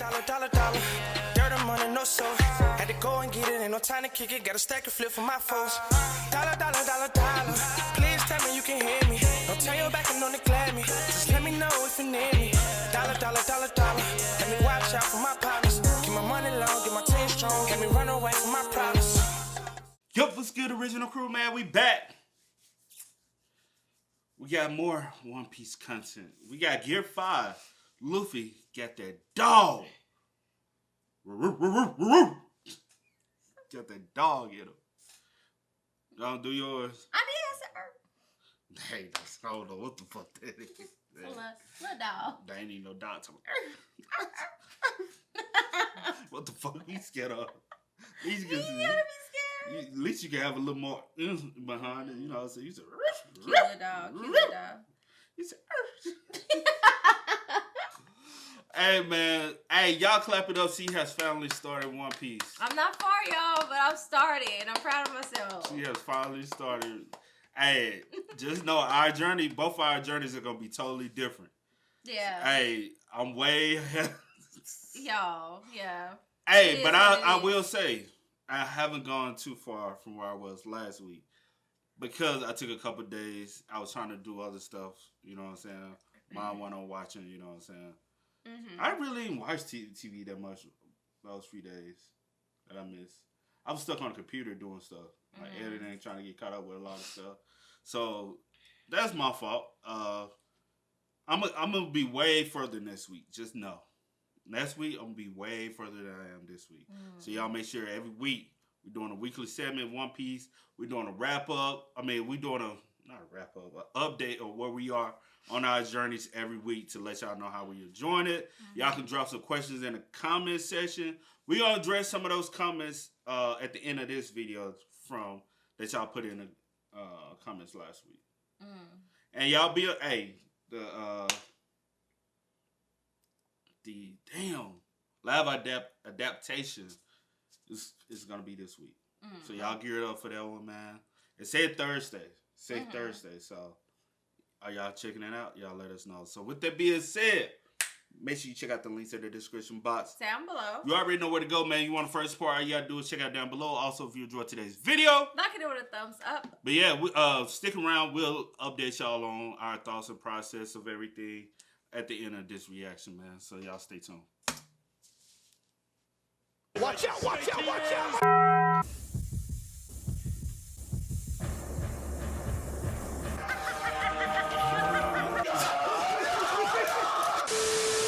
dollar. Dirt and money, no soul. Had to go and get it, ain't no time to kick it. Got a stack of flip for my foes. Dollar. Please tell me you can hear me. Don't turn your back and don't neglect me. Just let me know if you need me. Dollar. Let me watch out for my partners. Keep my money long, get my team strong. Let me run away from my problems. Yup, what's good, original crew, man? We back. We got more One Piece content. We got Gear 5. Luffy got that dog. Got that dog in him. Don't do yours. I did, sir. Hey, that's, I don't know what the fuck that is. Little dog. There ain't even no dog. What the fuck you scared of? You gotta be scared. At least you can have a little more behind it, you know. So you said, Cute little dog. You said, hey man, hey, y'all clap it up. She has finally started One Piece. I'm not far, y'all, but I've started. I'm proud of myself. She has finally started. Hey, just know our journey, both our journeys are gonna be totally different. Yeah. Hey, I'm way ahead. Y'all, yeah. Hey, but I will say, I haven't gone too far from where I was last week because I took a couple days. I was trying to do other stuff, you know what I'm saying? Mom went on watching, you know what I'm saying? Mm-hmm. I really didn't watch TV that much those few days that I missed. I was stuck on the computer doing stuff, like editing, trying to get caught up with a lot of stuff. So that's my fault. I'm gonna be way further next week. Just know. Next week, I'm going to be way further than I am this week. So y'all make sure every week we're doing a weekly segment, One Piece. We're doing a wrap-up. I mean, we're doing not a wrap-up, an update of where we are on our journeys every week to let y'all know how we're enjoying it. Y'all can drop some questions in the comment section. We're going to address some of those comments at the end of this video from that y'all put in the comments last week. And y'all be, the live adaptation is gonna be this week. So y'all gear up for that one, man. It said Thursday. Thursday. So are y'all checking it out? Y'all let us know. So with that being said, make sure you check out the links in the description box. Down below. You already know where to go, man. You want the first part, all you gotta do is check out down below. Also, if you enjoyed today's video, knock it with a thumbs up. But yeah, stick around. We'll update y'all on our thoughts and process of everything at the end of this reaction, man. So y'all stay tuned. Watch out!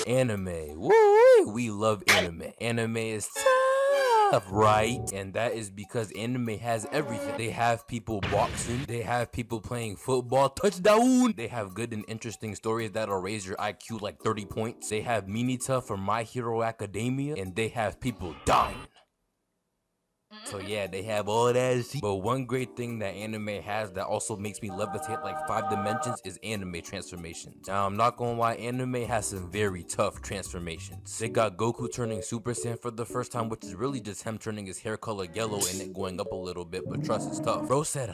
Anime. Woo! We love anime. Anime is tough, right? And that is because anime has everything. They have people boxing. They have people playing football. Touchdown! They have good and interesting stories that'll raise your IQ like 30 points. They have Minita from My Hero Academia. And they have people dying. So yeah, they have all that shit. But one great thing that anime has that also makes me levitate like 5 dimensions is anime transformations. Now I'm not gonna lie, anime has some very tough transformations. They got Goku turning Super Saiyan for the first time, which is really just him turning his hair color yellow and it going up a little bit, but trust, it's tough. Bro said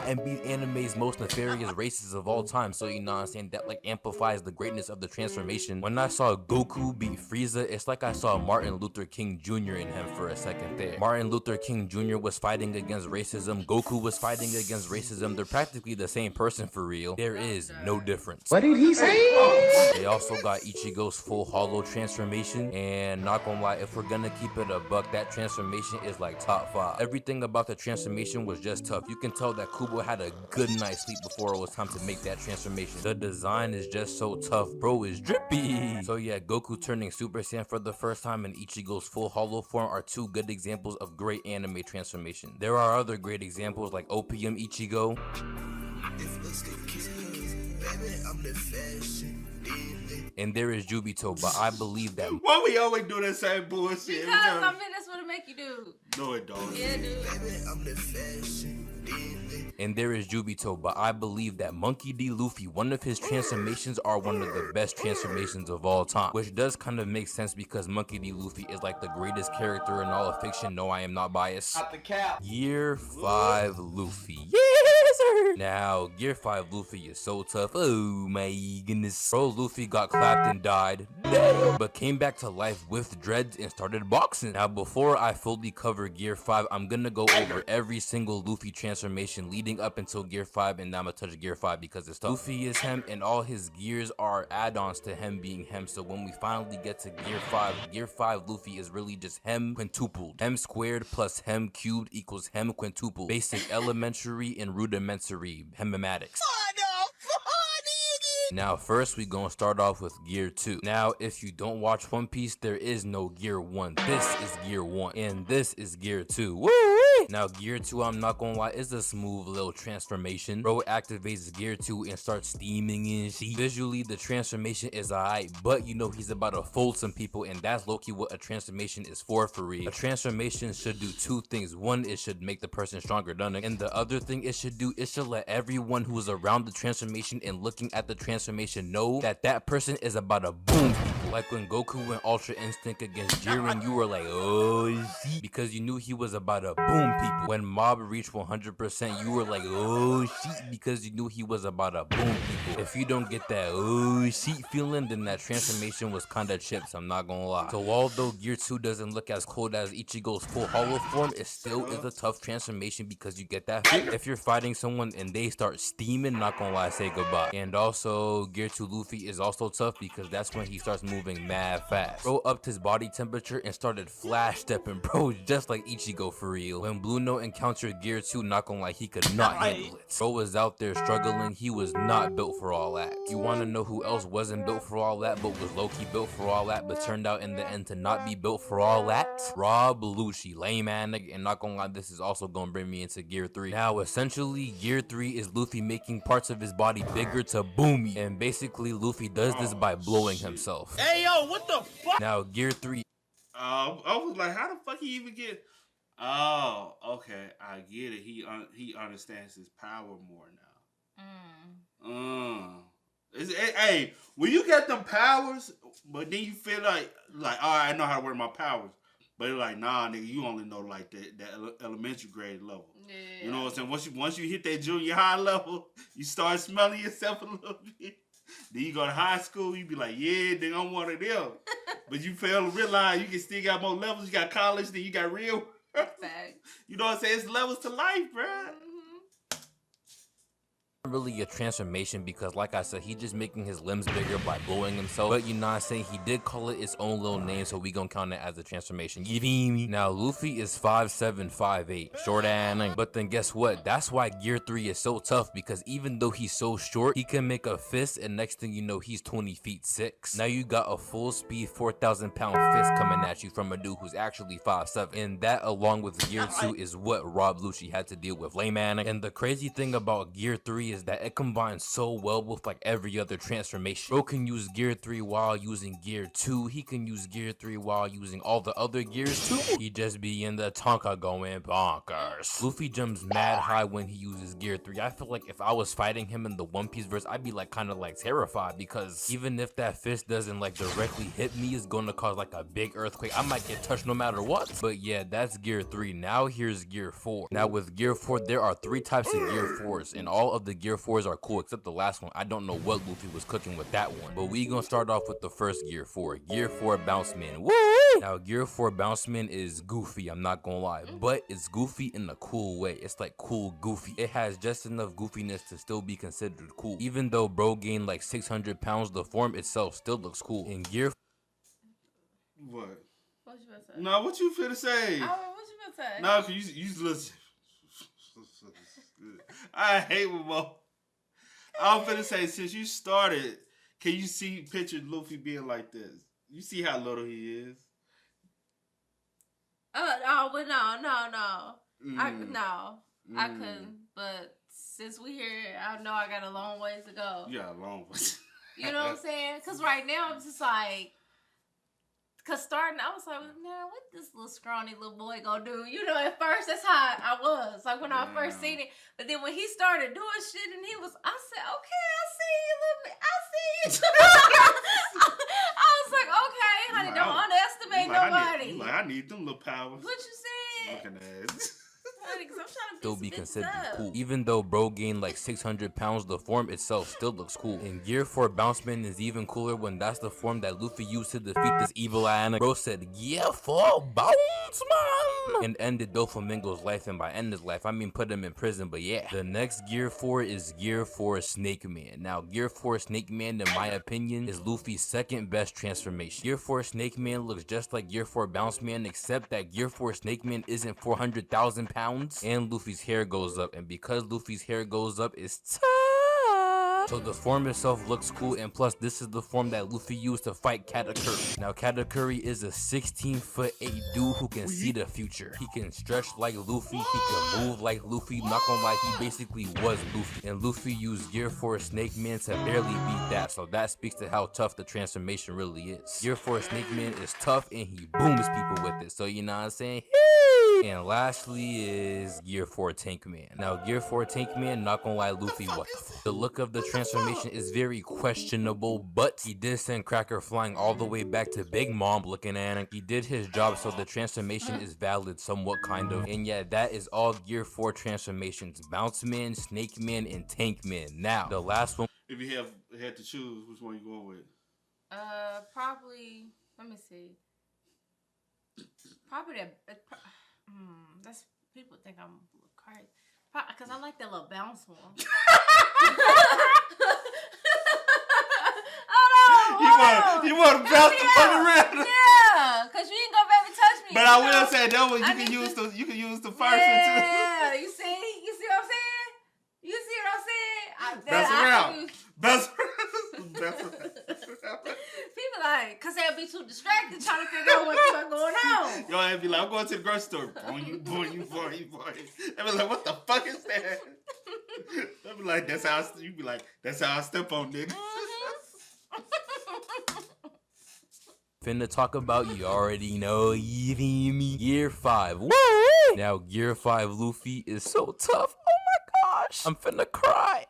and beat anime's most nefarious races of all time, so you know what I'm saying, that like amplifies the greatness of the transformation. When I saw Goku beat Frieza, it's like I saw Martin Luther King Jr. in him for a second there. Martin Luther King Jr. was fighting against racism. Goku was fighting against racism. They're practically the same person for real. There is no difference. What did he say? They also got Ichigo's full hollow transformation. And not gonna lie, if we're gonna keep it a buck, that transformation is like top 5. Everything about the transformation was just tough. You can tell that Kubo had a good night's sleep before it was time to make that transformation. The design is just so tough. Bro is drippy. So yeah, Goku turning Super Saiyan for the first time and Ichigo's full hollow form are 2 good examples of great anime transformation. There are other great examples like Opium Ichigo. And there is Jubito, but I believe that. Why we always do that same bullshit? Because I mean, that's what it make you do. No, it don't. Yeah, dude. And there is Jubito, but I believe that Monkey D. Luffy, one of his transformations are one of the best transformations of all time. Which does kind of make sense because Monkey D. Luffy is like the greatest character in all of fiction. No, I am not biased. Out the cap. Year 5 Luffy. Yes! scissors. Now, Gear 5 Luffy is so tough. Oh my goodness. Bro, Luffy got clapped and died. Damn. But came back to life with dreads and started boxing. Now, before I fully cover Gear 5, I'm gonna go over every single Luffy transformation leading up until Gear 5, and now I'm gonna touch Gear 5 because it's tough. Luffy is him, and all his gears are add-ons to him being him. So when we finally get to Gear 5 Luffy is really just him quintupled. Hem squared plus hem cubed equals hem quintupled. Basic, elementary, and rudimentary hemimatics. Now, first we gonna start off with Gear 2. Now, if you don't watch One Piece, there is no Gear 1. This is Gear 1, and this is Gear 2. Woo-wee! Now, Gear 2, I'm not gonna lie, is a smooth little transformation. Bro activates Gear 2 and starts steaming and shit. Visually, the transformation is alright, but you know he's about to fold some people, and that's low-key what a transformation is for real. A transformation should do two things. One, it should make the person stronger, done it. And the other thing it should do, it should let everyone who is around the transformation and looking at the transformation know that that person is about to boom people. Like when Goku went Ultra Instinct against Jiren, you were like, oh shit, because you knew he was about to boom people. When Mob reached 100%, you were like, oh shit, because you knew he was about to boom people. If you don't get that oh shit feeling, then that transformation was kinda chips, I'm not gonna lie. So although Gear 2 doesn't look as cold as Ichigo's full hollow form, it still is a tough transformation because you get that feel. If you're fighting someone and they start steaming, not gonna lie, say goodbye. And also Gear 2 Luffy is also tough because that's when he starts moving mad fast. Bro upped his body temperature and started flash stepping, bro, just like Ichigo for real. When Blue Note encountered Gear 2, not gonna lie, he could not handle it. Bro was out there struggling, he was not built for all that. You wanna know who else wasn't built for all that but was low-key built for all that but turned out in the end to not be built for all that? Rob Belushi, lame man nigga, and not gonna lie, this is also gonna bring me into Gear 3. Now essentially, Gear 3 is Luffy making parts of his body bigger to boom, and basically Luffy does this by blowing himself. Hey yo, what the fuck? Now Gear 3. I was like, how the fuck he even get? Oh, okay, I get it. He understands his power more now. Hey, when you get them powers, but then you feel like, all right, I know how to work my powers. But it's like, nah, nigga, you only know like that elementary grade level. Yeah. You know what I'm saying? Once you hit that junior high level, you start smelling yourself a little bit. Then you go to high school, you be like, yeah, nigga, I'm one of them. But you fail to realize you can still got more levels. You got college, then you got real. You know what I'm saying? It's levels to life, bruh. Really a transformation because like I said, he just making his limbs bigger by blowing himself, but you know what I'm saying, he did call it its own little name, so we gonna count it as a transformation. You feel me? Now Luffy is 5'7", 5'8", short ass, but then guess what, that's why Gear 3 is so tough, because even though he's so short, he can make a fist, and next thing you know, he's 20 feet 6. Now you got a full speed 4,000 pound fist coming at you from a dude who's actually 5'7", and that along with Gear 2 is what Rob Lucci had to deal with, layman. And the crazy thing about Gear 3 is that it combines so well with like every other transformation. Bro can use Gear 3 while using Gear 2. He can use Gear 3 while using all the other gears too. He just be in the Tonka going bonkers. Luffy jumps mad high when he uses Gear 3. I feel like if I was fighting him in the One Piece verse, I'd be like kind of like terrified, because even if that fist doesn't like directly hit me, it's gonna cause like a big earthquake. I might get touched no matter what. But yeah, that's Gear 3. Now here's Gear 4. Now with Gear 4, there are 3 types of Gear 4s, and all of the Gear 4s are cool except the last one. I don't know what Luffy was cooking with that one, but we gonna start off with the first Gear 4. Gear 4 Bounceman. Woo! Now Gear 4 Bounceman is goofy, I'm not gonna lie, but it's goofy in a cool way. It's like cool goofy. It has just enough goofiness to still be considered cool. Even though bro gained like 600 pounds, the form itself still looks cool. In Gear What? What you about to say? No, what you finna say? What you about to say? No, cause you listen. I hate when Mo. I'm finna say, since you started, can you picture Luffy being like this? You see how little he is? No. I couldn't. But since we here, I know I got a long ways to go. You got a long ways. You know what I'm saying? Because right now, I'm just like, because starting, I was like, man, what this little scrawny little boy gonna do? You know, at first, that's how I was. Like, when I first seen it. But then when he started doing shit and I said, okay, I see you, Luffy. I see you. I was like, okay, honey, don't underestimate nobody. I need them little powers. What you said? Looking ass. I'm trying to still be some bitches considered up. cool. Even though bro gained like 600 pounds, the form itself still looks cool. And Gear 4 Bounceman is even cooler when that's the form that Luffy used to defeat this evil eye. Bro said, Gear 4 Bounceman! And ended Doflamingo's life, and by end his life, I mean put him in prison, but yeah. The next Gear 4 is Gear 4 Snake Man. Now, Gear 4 Snake Man, in my opinion, is Luffy's second best transformation. Gear 4 Snake Man looks just like Gear 4 Bounce Man, except that Gear 4 Snake Man isn't 400,000 pounds, and Luffy's hair goes up, and because Luffy's hair goes up, it's tough. So the form itself looks cool, and plus this is the form that Luffy used to fight Katakuri. Now Katakuri is a 16'8" dude who can see the future. He can stretch like Luffy, he can move like Luffy, not gonna lie, he basically was Luffy. And Luffy used Gear 4 Snake Man to barely beat that, so that speaks to how tough the transformation really is. Gear 4 Snake Man is tough and he booms people with it, so you know what I'm saying? And lastly is Gear 4 Tank Man. Now Gear 4 Tank Man, not gonna lie, Luffy, what the fuck? The look of the transformation is very questionable, but he did send Cracker flying all the way back to Big Mom looking at him. He did his job, so the transformation is valid somewhat, kind of. And yeah, that is all Gear 4 transformations: Bounce Man, Snake Man, and Tank Man. Now, the last one. If you had to choose, which one you going with? Probably, let me see. Probably that's, people think I'm crazy. Because I like that little bounce one. You want to bounce the fuck around? Yeah, because you ain't gonna be able to touch me. But I will say that one you can use the first one too. Yeah, you see what I'm saying? You see what I'm saying? Bounce around. Bounce around. People like, cause they'll be too distracted trying to figure out what's going on. Yo, I'd be like, I'm going to the grocery store. Boy. They'd be like, what the fuck is that? They'd be like, that's how I step on niggas. Finna talk about, you already know, you feel me? Gear 5. Woo! Now, Gear 5 Luffy is so tough. Oh my gosh. I'm finna cry.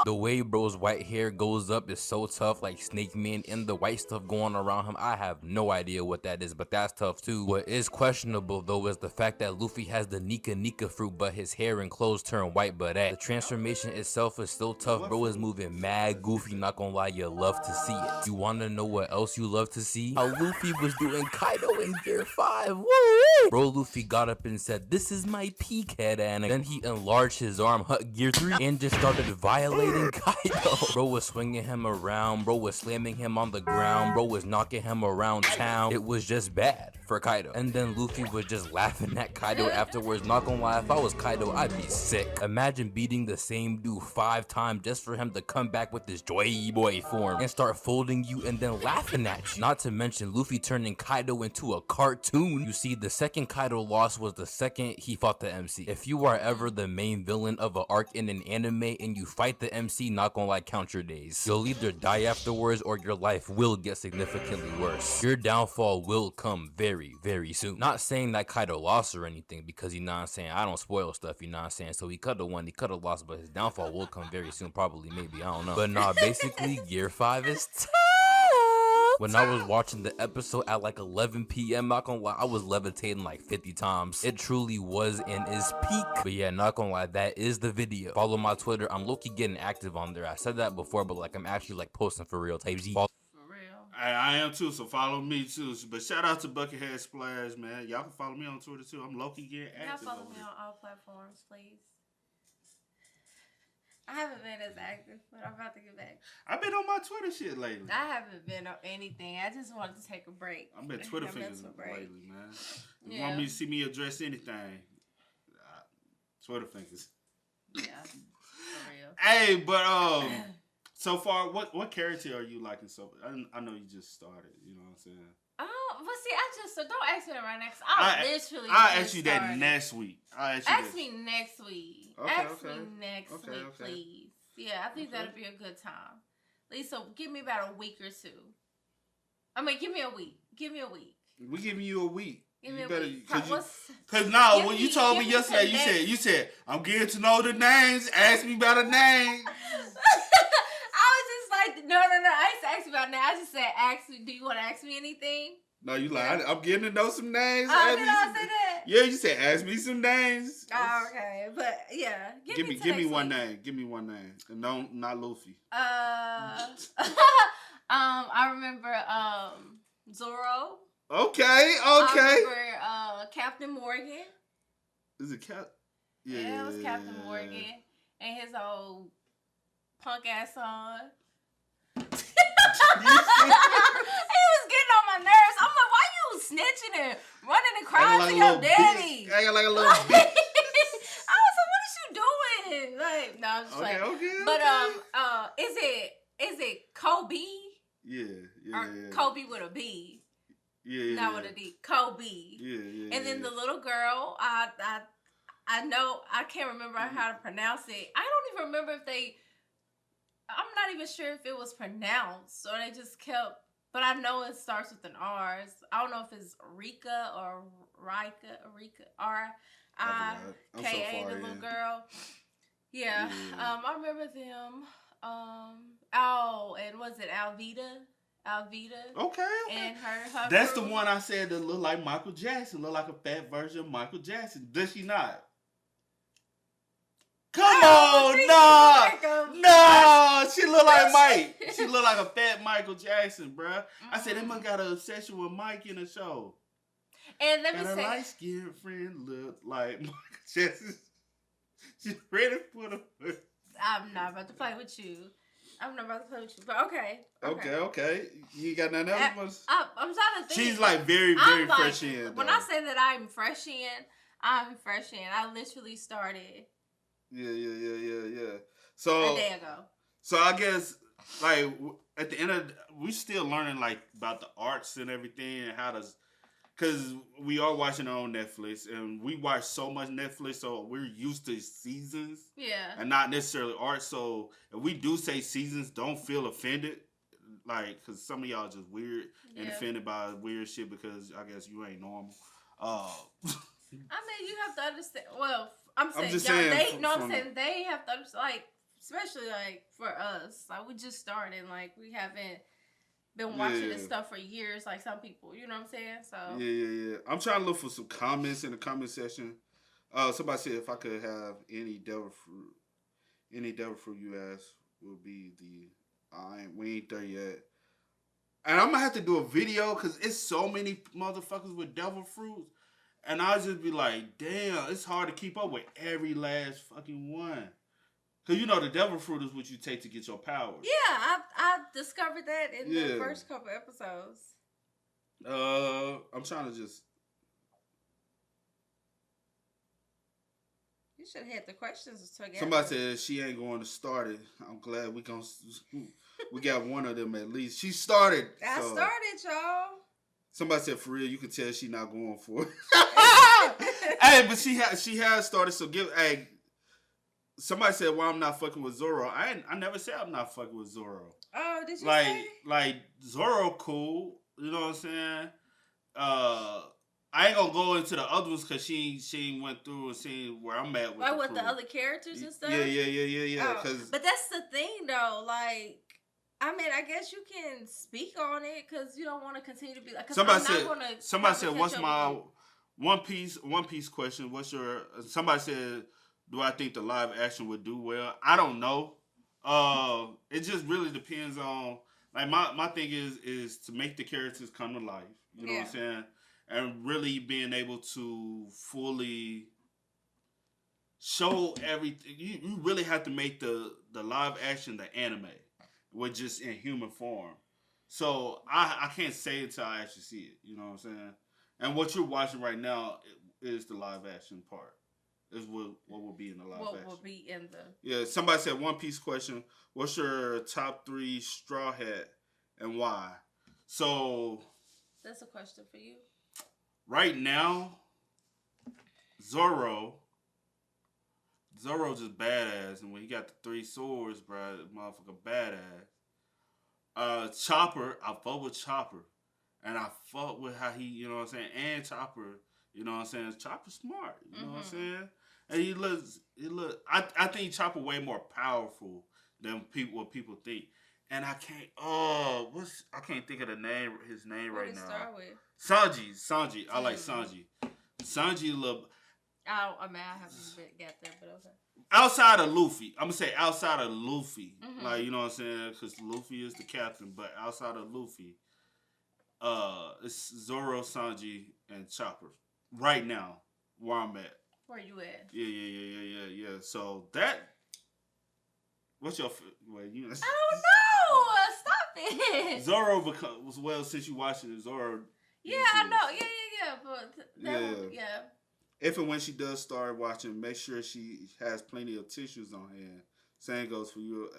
The way bro's white hair goes up is so tough, like Snake Man, and the white stuff going around him, I have no idea what that is, but that's tough too. What is questionable though is the fact that Luffy has the Nika fruit, but his hair and clothes turn white, but the transformation itself is still tough. Bro is moving mad goofy, not gonna lie, you love to see it. You wanna know what else you love to see? How Luffy was doing Kaido in Gear 5. Woo! Bro Luffy got up and said, this is my peak head, and then he enlarged his arm, Gear 3, and just started violating Kaido. Bro was swinging him around, bro was slamming him on the ground, bro was knocking him around town. It was just bad for Kaido. And then Luffy was just laughing at Kaido afterwards. Not gonna lie, if I was Kaido, I'd be sick. Imagine beating the same dude 5 times just for him to come back with this Joy Boy form and start folding you and then laughing at you. Not to mention Luffy turning Kaido into a cartoon. You see, the second Kaido lost was the second he fought the MC. If you are ever the main villain of an arc in an anime and you fight the MC, not gonna lie, count your days. You'll either die afterwards or your life will get significantly worse. Your downfall will come very, very soon. Not saying that Kaido lost or anything, because you know what I'm saying, I don't spoil stuff, you know what I'm saying, so he could've won, he could've lost, but his downfall will come very soon, probably, maybe, I don't know. But nah, basically, Gear 5 is tough. When I was watching the episode at like 11 p.m., not gonna lie, I was levitating like 50 times. It truly was and is peak. But yeah, not gonna lie, that is the video. Follow my Twitter. I'm low-key getting active on there. I said that before, but like I'm actually like posting for real. Type G. For real. I am too, so follow me too. But shout out to Buckethead Splash, man. Y'all can follow me on Twitter too. I'm low-key getting active. Y'all follow me on all platforms, please. I haven't been as active, but I'm about to get back. I've been on my Twitter shit lately. I haven't been on anything. I just wanted to take a break. I've been Twitter fingers lately, man. You Yeah. want me to see me address anything? Twitter fingers. Yeah, for real. Hey, but so far, what character are you liking? So I know you just started. You know what I'm saying? Oh, but see, so don't ask me that right next. I'll ask you that next week. Ask me next week. Okay, ask me next week, please. Yeah, I think that'll be a good time. Lisa, give me about a week or two. I mean, give me a week. We giving you a week. Give me you a better, week. Cause now when you told me yesterday, you said I'm getting to know the names. Ask me about a name. No. I used to ask you about now. I just said, ask me. Do you want to ask me anything? No, you like, I'm getting to know some names. Oh, did I say that? Yeah, you said ask me some names. Oh, okay, but yeah, Give me one name. Give me one name, and not Luffy. I remember Zoro. Okay. I remember Captain Morgan. Is it Cap? Yeah, it was Captain Morgan and his old punk ass on. He was getting on my nerves. I'm like, why you snitching and running and crying to your daddy? I got like a little I was bitch. like, what is you doing? Like, no, I'm just like, Okay. but is it Kobe? Yeah. Or Kobe with a B? Yeah. Not with a D. Kobe. Yeah. And then the little girl, I know, I can't remember how to pronounce it. I don't even remember I'm not even sure if it was pronounced or they just kept, but I know it starts with an R. I don't know if it's Rika or Rika, R-I-K-A, the little girl. Yeah. I remember them. And was it Alvida? Okay. And her That's crew. the one I said that looked like Michael Jackson. Looked like a fat version of Michael Jackson. Does she not? Come on, no, she look like Mike. She look like a fat Michael Jackson, bruh. I said they must got an obsession with Mike in the show. And let me and say, her light skinned friend look like Michael Jackson. She's ready for the. I'm not about to play with you. But Okay. You got nothing else? I'm trying to think. She's like very, very fresh in. When I say that I'm fresh in. I literally started. Yeah. So a day ago. So I guess like at the end of we still learning like about the arts and everything and how to, because we are watching our own Netflix and we watch so much Netflix, so we're used to seasons. Yeah. And not necessarily art. So if we do say seasons, don't feel offended. Like, because some of y'all just weird and offended by weird shit because I guess you ain't normal. I mean, you have to understand. Well, I'm saying they have to understand, like, especially like for us, like we just started, like we haven't been watching this stuff for years, like some people, you know what I'm saying? So yeah. I'm trying to look for some comments in the comment section. Somebody said if I could have any devil fruit you ask would be we ain't there yet. And I'm gonna have to do a video because it's so many motherfuckers with devil fruits. And I'll just be like, damn, it's hard to keep up with every last fucking one. Because you know the devil fruit is what you take to get your powers. Yeah, I discovered that in the first couple episodes. I'm trying to just... You should have had the questions together. Somebody said she ain't going to start it. I'm glad we got one of them at least. She started. I started, y'all. Somebody said for real, you can tell she not going for it. Hey, but she has started. So somebody said why I'm not fucking with Zoro. I never said I'm not fucking with Zoro. Oh, did you say? Like Zoro cool. You know what I'm saying? I ain't gonna go into the other ones because she went through and seen where I'm at with like with the other characters and stuff. Yeah. Oh, but that's the thing though. Like, I mean, I guess you can speak on it because you don't want to continue to be like. Somebody said, "What's my One Piece question? What's your?" Somebody said, "Do I think the live action would do well?" I don't know. It just really depends on. Like my thing is to make the characters come to life. You know what I'm saying? And really being able to fully show everything. You really have to make the live action the anime. With just in human form. So I can't say it until I actually see it. You know what I'm saying? And what you're watching right now is the live action part. Is what will be in the live action. What will be in the... Yeah, somebody said One Piece question. What's your top 3 Straw Hat and why? So... That's a question for you. Right now, Zoro's just badass, and when he got the 3 swords, bro, motherfucker badass. Chopper, I fuck with Chopper, and I fuck with how he, you know what I'm saying, and Chopper, you know what I'm saying. Chopper's smart, you know what I'm saying, and he looks. I think Chopper way more powerful than what people think, and I can't. I can't think of his name right now. Start with? Sanji. I like Sanji. Sanji look I haven't got there, but okay. outside of Luffy. I'm gonna say outside of Luffy, Mm-hmm. like you know what I'm saying, because Luffy is the captain. But outside of Luffy, it's Zoro, Sanji, and Chopper right now where I'm at. Where you at? Yeah. So that. What's your well? You. I don't know. Stop it. Zoro becomes well since you watching it. Zoro. Yeah, I know. Yeah. But yeah. If and when she does start watching, make sure she has plenty of tissues on hand. Same goes for you.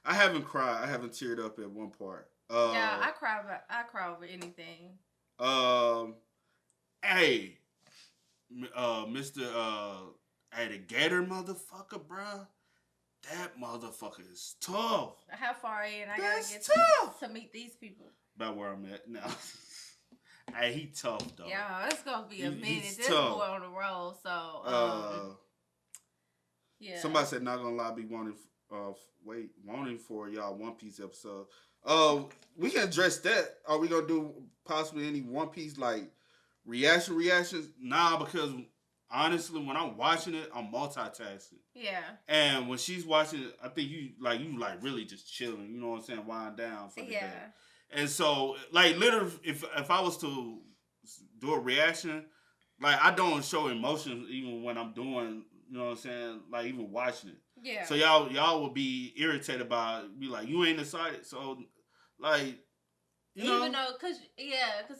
I haven't cried. I haven't teared up at one part. Yeah, I cry over anything. Hey, Mr. Hey, the Gator motherfucker, bruh. That motherfucker is tough. How far in I That's gotta get tough. to meet these people? About where I'm at now. Hey, he tough though. Yeah, it's gonna be a minute. He's This tough. boy on the road, so yeah. Somebody said not gonna lie, be wanting for y'all One Piece episode. We can address that. Are we gonna do possibly any One Piece like reactions? Nah, because honestly, when I'm watching it, I'm multitasking. Yeah. And when she's watching it, I think you really just chilling. You know what I'm saying? Wind down for the day. And so, like, literally, if I was to do a reaction, like, I don't show emotion even when I'm doing, you know what I'm saying? Like, even watching it. Yeah. So y'all will be irritated by it, be like, you ain't excited. So, like, you know. Even though, cause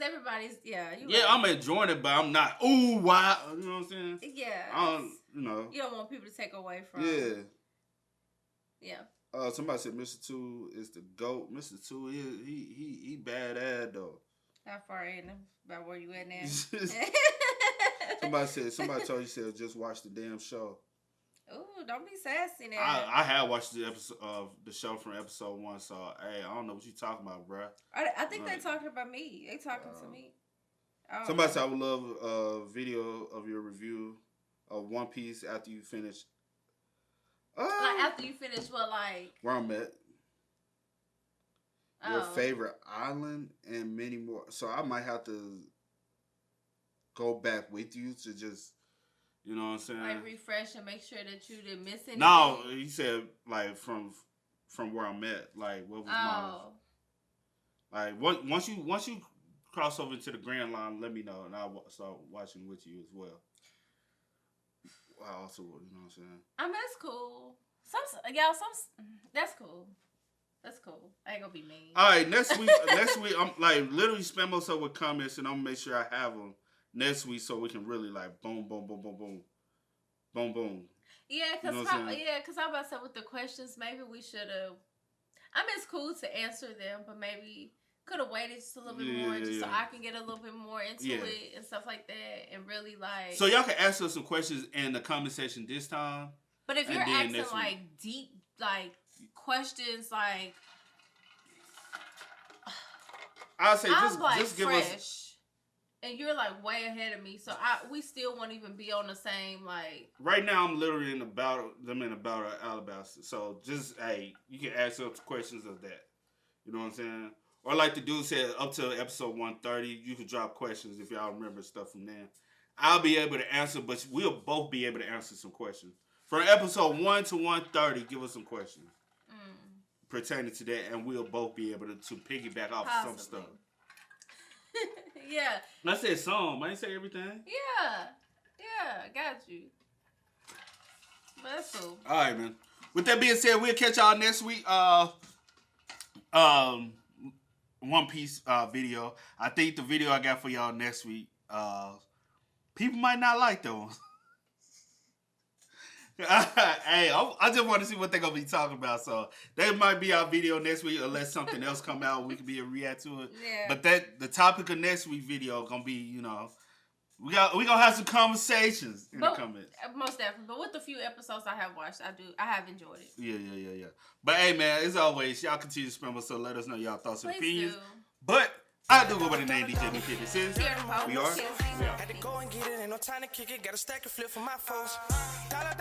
everybody's, Yeah, right. I'm enjoying it, but I'm not, ooh, wow. You know what I'm saying? Yeah. I don't, you know. You don't want people to take away from. Yeah. Yeah. Somebody said Mr. Two is the GOAT. Mr. Two, he badass though. How far in about where you at now? Somebody told you said just watch the damn show. Ooh, don't be sassy now. I had watched the episode of the show from episode 1, so hey, I don't know what you talking about, bruh. I think they're talking about me. They talking to me. Somebody said I would love a video of your review of One Piece after you finish. Like after you finish, what like? Where I'm at. Your favorite island and many more. So I might have to go back with you to just, you know what I'm saying? Like refresh and make sure that you didn't miss anything. No, he said like from where I'm at. Like what was my like once you cross over to the Grand Line, let me know and I'll start watching with you as well. I also, you know what I'm saying? I mean, that's cool. That's cool. That's cool. I ain't gonna be mean. All right, next week, I'm like literally spam myself with comments, and I'm gonna make sure I have them next week so we can really like boom. Yeah, because you know I'm about to say with the questions, maybe we should have. I mean, it's cool to answer them, but maybe could have waited just a little bit more, so I can get a little bit more into it and stuff like that, and really like. So y'all can ask us some questions in the comment section this time. But if you're asking like deep like questions, like I'll say I'm like just give fresh, us. And you're like way ahead of me, so we still won't even be on the same like. Right now, I'm literally in the battle. I'm in the battle of Alabasta. So just you can ask us questions of that. You know what I'm saying? Or like the dude said, up to episode 130, you can drop questions if y'all remember stuff from there. I'll be able to answer, but we'll both be able to answer some questions. From episode 1 to 130, give us some questions pertaining to that, and we'll both be able to piggyback off some stuff. Yeah. I said some. I didn't say everything. Yeah, got you. But that's cool. All right, man. With that being said, we'll catch y'all next week. One Piece video. I think the video I got for y'all next week, people might not like those. Hey, I just want to see what they're gonna be talking about. So that might be our video next week, unless something else come out, we can be a react to it. Yeah. But the topic of next week video gonna be, you know, we gonna have some conversations in the comments. Most definitely. But with the few episodes I have watched, I have enjoyed it. Yeah. But hey, man, as always, y'all continue to spam us, so let us know y'all thoughts and opinions. Do. But I do go by the name DJ McKidd. This is We are. Had to go and get it, ain't no time to kick it. Got a stack and flip for my folks. Dollar.